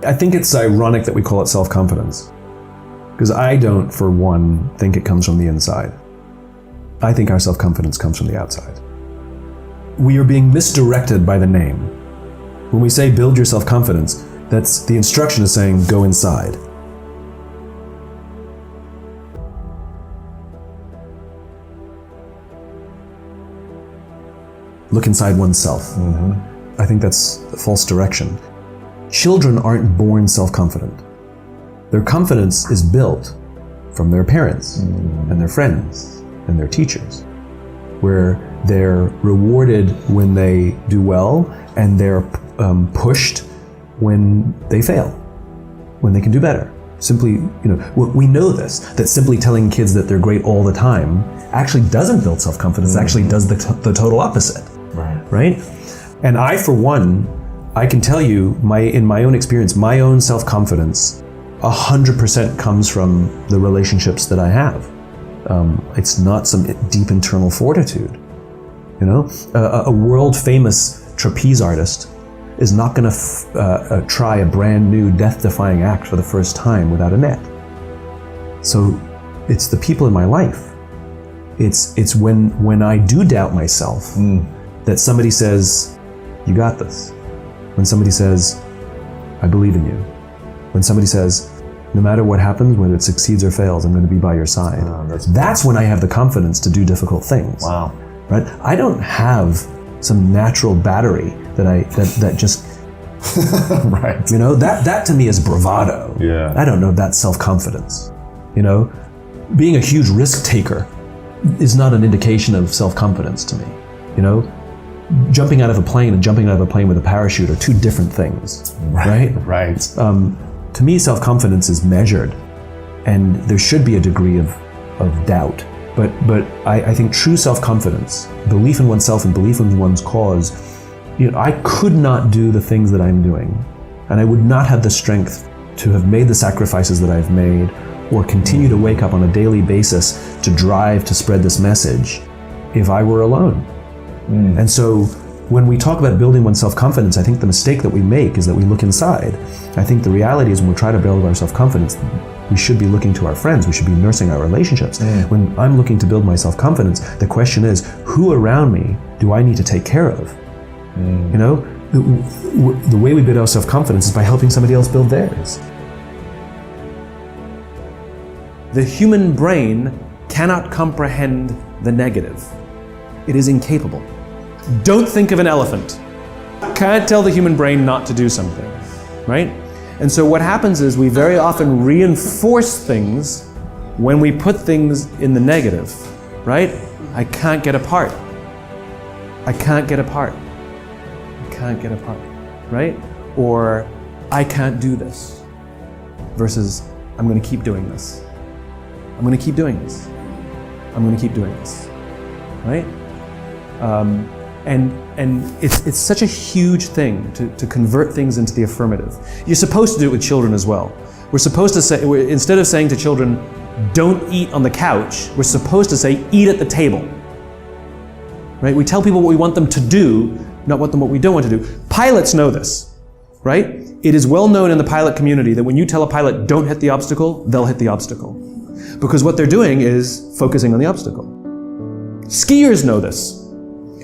I think it's ironic that we call it self-confidence, because I don't, for one, think it comes from the inside. I think our self-confidence comes from the outside. We are being misdirected by the name. When we say build your self-confidence, that's the instruction is saying go inside. Look inside oneself. I think that's a false direction. Children aren't born self-confident. Their confidence is built from their parents and their friends and their teachers, where they're rewarded when they do well and they're pushed when they fail, when they can do better. Simply, we know this, that simply telling kids that they're great all the time actually doesn't build self-confidence, actually does the total opposite. Right? And I, for one, I can tell you, in my own experience, my own self-confidence 100% comes from the relationships that I have. It's not some deep internal fortitude. A world-famous trapeze artist is not going to try a brand new death-defying act for the first time without a net. So it's the people in my life. It's when I do doubt myself that somebody says, you got this. When somebody says, I believe in you. When somebody says, no matter what happens, whether it succeeds or fails, I'm going to be by your side. That's when I have the confidence to do difficult things. Wow. Right? I don't have some natural battery that just right. That to me is bravado. Yeah. I don't know if that's self-confidence. Being a huge risk taker is not an indication of self-confidence to me. Jumping out of a plane and jumping out of a plane with a parachute are two different things. Right? Right. To me, self-confidence is measured, and there should be a degree of doubt. But I think true self-confidence, belief in oneself and belief in one's cause, I could not do the things that I'm doing, and I would not have the strength to have made the sacrifices that I've made, or continue to wake up on a daily basis to drive to spread this message if I were alone. And so when we talk about building one's self-confidence, I think the mistake that we make is that we look inside. I think the reality is when we try to build our self-confidence, we should be looking to our friends, we should be nursing our relationships. When I'm looking to build my self-confidence, the question is, who around me do I need to take care of? The way we build our self-confidence is by helping somebody else build theirs. The human brain cannot comprehend the negative. It is incapable. Don't think of an elephant. Can't tell the human brain not to do something, right? And so what happens is we very often reinforce things when we put things in the negative, right? I can't get apart. I can't get apart. I can't get apart, right? Or I can't do this versus I'm going to keep doing this. I'm going to keep doing this. I'm going to keep doing this, right? And it's such a huge thing to convert things into the affirmative. You're supposed to do it with children as well. We're supposed to say, instead of saying to children, don't eat on the couch, we're supposed to say, eat at the table. Right? We tell people what we want them to do, not what we don't want to do. Pilots know this, right? It is well known in the pilot community that when you tell a pilot, don't hit the obstacle, they'll hit the obstacle. Because what they're doing is focusing on the obstacle. Skiers know this.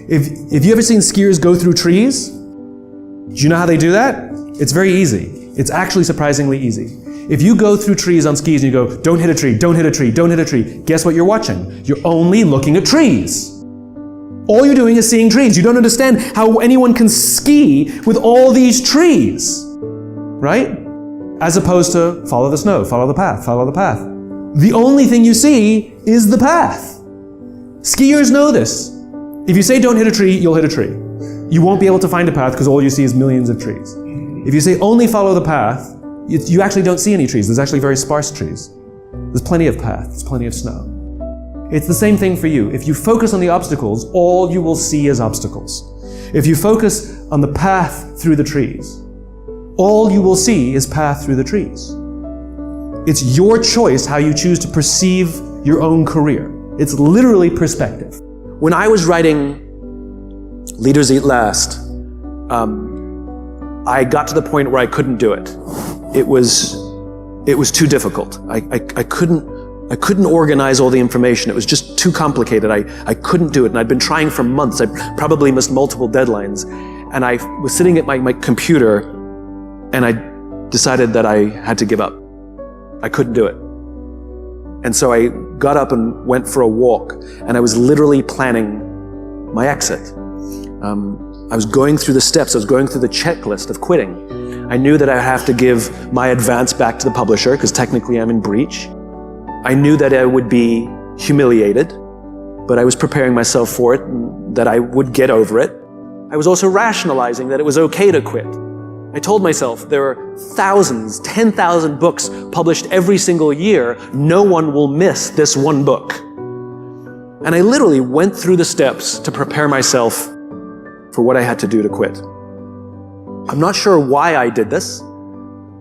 If you ever seen skiers go through trees, do you know how they do that? It's very easy. It's actually surprisingly easy. If you go through trees on skis and you go, don't hit a tree, don't hit a tree, don't hit a tree, guess what you're watching? You're only looking at trees. All you're doing is seeing trees. You don't understand how anyone can ski with all these trees, right? As opposed to follow the snow, follow the path, follow the path. The only thing you see is the path. Skiers know this. If you say don't hit a tree, you'll hit a tree. You won't be able to find a path because all you see is millions of trees. If you say only follow the path, you actually don't see any trees. There's actually very sparse trees. There's plenty of path, there's plenty of snow. It's the same thing for you. If you focus on the obstacles, all you will see is obstacles. If you focus on the path through the trees, all you will see is path through the trees. It's your choice how you choose to perceive your own career. It's literally perspective. When I was writing Leaders Eat Last, I got to the point where I couldn't do it. It was too difficult. I couldn't organize all the information. It was just too complicated. I couldn't do it. And I'd been trying for months. I probably missed multiple deadlines. And I was sitting at my computer, and I decided that I had to give up. I couldn't do it. And so I got up and went for a walk, and I was literally planning my exit. I was going through the steps. I was going through the checklist of quitting. I knew that I would have to give my advance back to the publisher, because technically I'm in breach. I knew that I would be humiliated, but I was preparing myself for it, and that I would get over it. I was also rationalizing that it was okay to quit. I told myself there are thousands, 10,000 books published every single year. No one will miss this one book. And I literally went through the steps to prepare myself for what I had to do to quit. I'm not sure why I did this,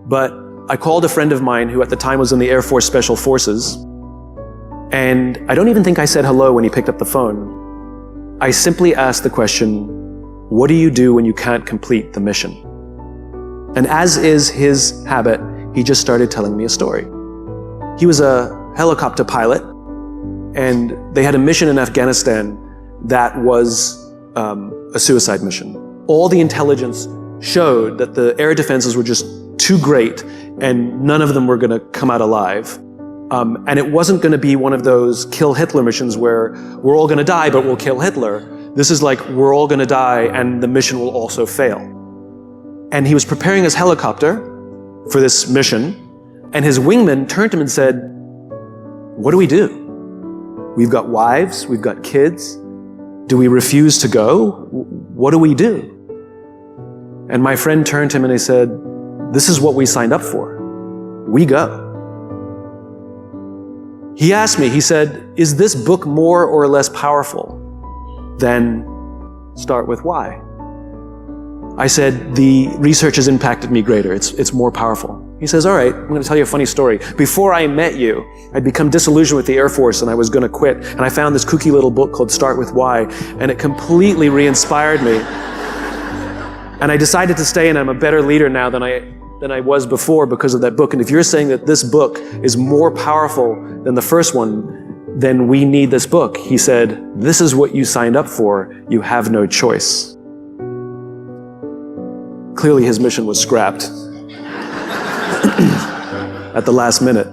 but I called a friend of mine who at the time was in the Air Force Special Forces, and I don't even think I said hello when he picked up the phone. I simply asked the question, what do you do when you can't complete the mission? And as is his habit, he just started telling me a story. He was a helicopter pilot, and they had a mission in Afghanistan that was a suicide mission. All the intelligence showed that the air defenses were just too great, and none of them were going to come out alive. And it wasn't going to be one of those kill Hitler missions where we're all going to die, but we'll kill Hitler. This is like, we're all going to die, and the mission will also fail. And he was preparing his helicopter for this mission, and his wingman turned to him and said, what do we do? We've got wives, we've got kids. Do we refuse to go? What do we do? And my friend turned to him and he said, this is what we signed up for. We go. He asked me, he said, is this book more or less powerful than Start With Why? I said, the research has impacted me greater. It's more powerful. He says, all right, I'm going to tell you a funny story. Before I met you, I'd become disillusioned with the Air Force and I was going to quit. And I found this kooky little book called Start With Why, and it completely re-inspired me. And I decided to stay, and I'm a better leader now than I was before because of that book. And if you're saying that this book is more powerful than the first one, then we need this book. He said, this is what you signed up for. You have no choice. Clearly his mission was scrapped at the last minute.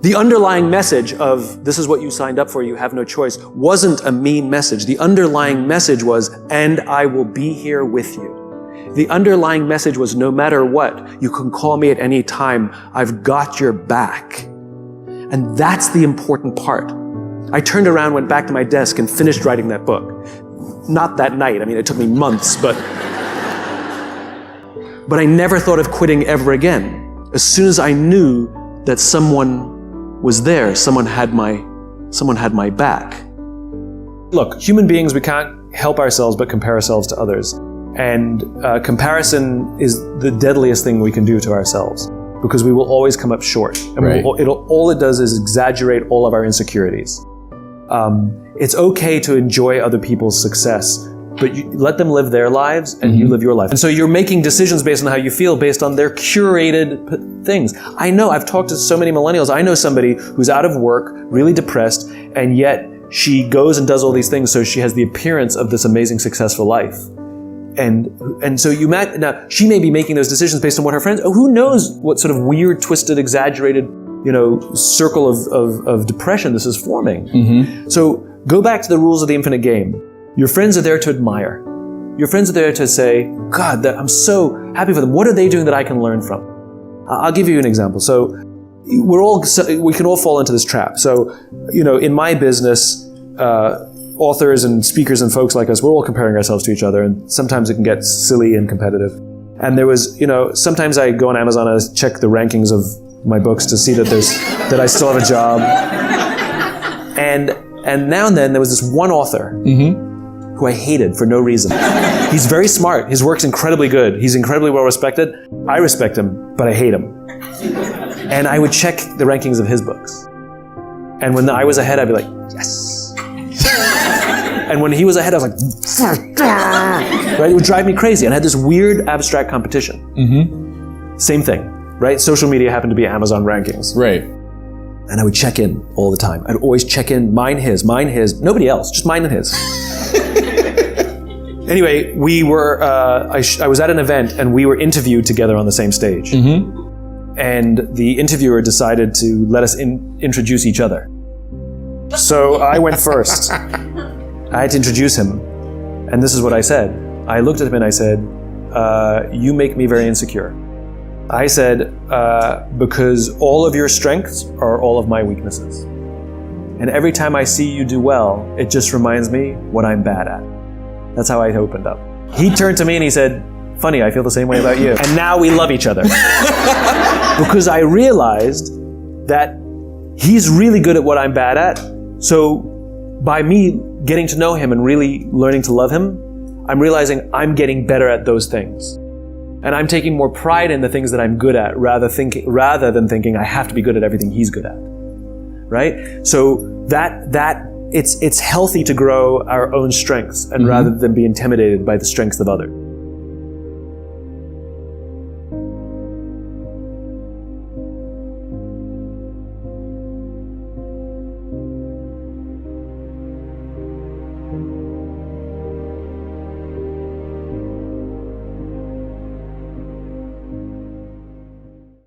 The underlying message of this is what you signed up for, you have no choice, wasn't a mean message. The underlying message was, and I will be here with you. The underlying message was, no matter what, you can call me at any time. I've got your back. And that's the important part. I turned around, went back to my desk, and finished writing that book. Not that night. I mean, it took me months, but I never thought of quitting ever again. As soon as I knew that someone was there, someone had my back. Look, human beings, we can't help ourselves but compare ourselves to others. And comparison is the deadliest thing we can do to ourselves, because we will always come up short. And right. all it does is exaggerate all of our insecurities. It's okay to enjoy other people's success, but you let them live their lives and you live your life. And so you're making decisions based on how you feel, based on their curated things. I know, I've talked to so many millennials. I know somebody who's out of work, really depressed, and yet she goes and does all these things so she has the appearance of this amazing, successful life. And so you imagine, now she may be making those decisions based on what her friends, who knows what sort of weird, twisted, exaggerated, circle of depression this is forming. So go back to the rules of the infinite game. Your friends are there to admire. Your friends are there to say, God, I'm so happy for them. What are they doing that I can learn from? I'll give you an example. So we can all fall into this trap. So, in my business, authors and speakers and folks like us, we're all comparing ourselves to each other, and sometimes it can get silly and competitive. And there was, sometimes I go on Amazon and I check the rankings of my books to see that I still have a job. And now and then there was this one author who I hated for no reason. He's very smart. His work's incredibly good. He's incredibly well respected. I respect him, but I hate him. And I would check the rankings of his books. And when I was ahead, I'd be like, yes. And when he was ahead, I was like, right? It would drive me crazy. And I had this weird abstract competition. Same thing, right? Social media happened to be Amazon rankings. Right. And I would check in all the time. I'd always check in, mine, his, nobody else, just mine and his. Anyway, we were, I was at an event and we were interviewed together on the same stage. And the interviewer decided to let us introduce each other. So I went first. I had to introduce him. And this is what I said. I looked at him and I said, you make me very insecure. I said, because all of your strengths are all of my weaknesses. And every time I see you do well, it just reminds me what I'm bad at. That's how I opened up. He turned to me and he said, funny, I feel the same way about you. And now we love each other. Because I realized that he's really good at what I'm bad at. So by me getting to know him and really learning to love him, I'm realizing I'm getting better at those things. And I'm taking more pride in the things that I'm good at rather than thinking I have to be good at everything he's good at. Right? So it's healthy to grow our own strengths and rather than be intimidated by the strengths of others.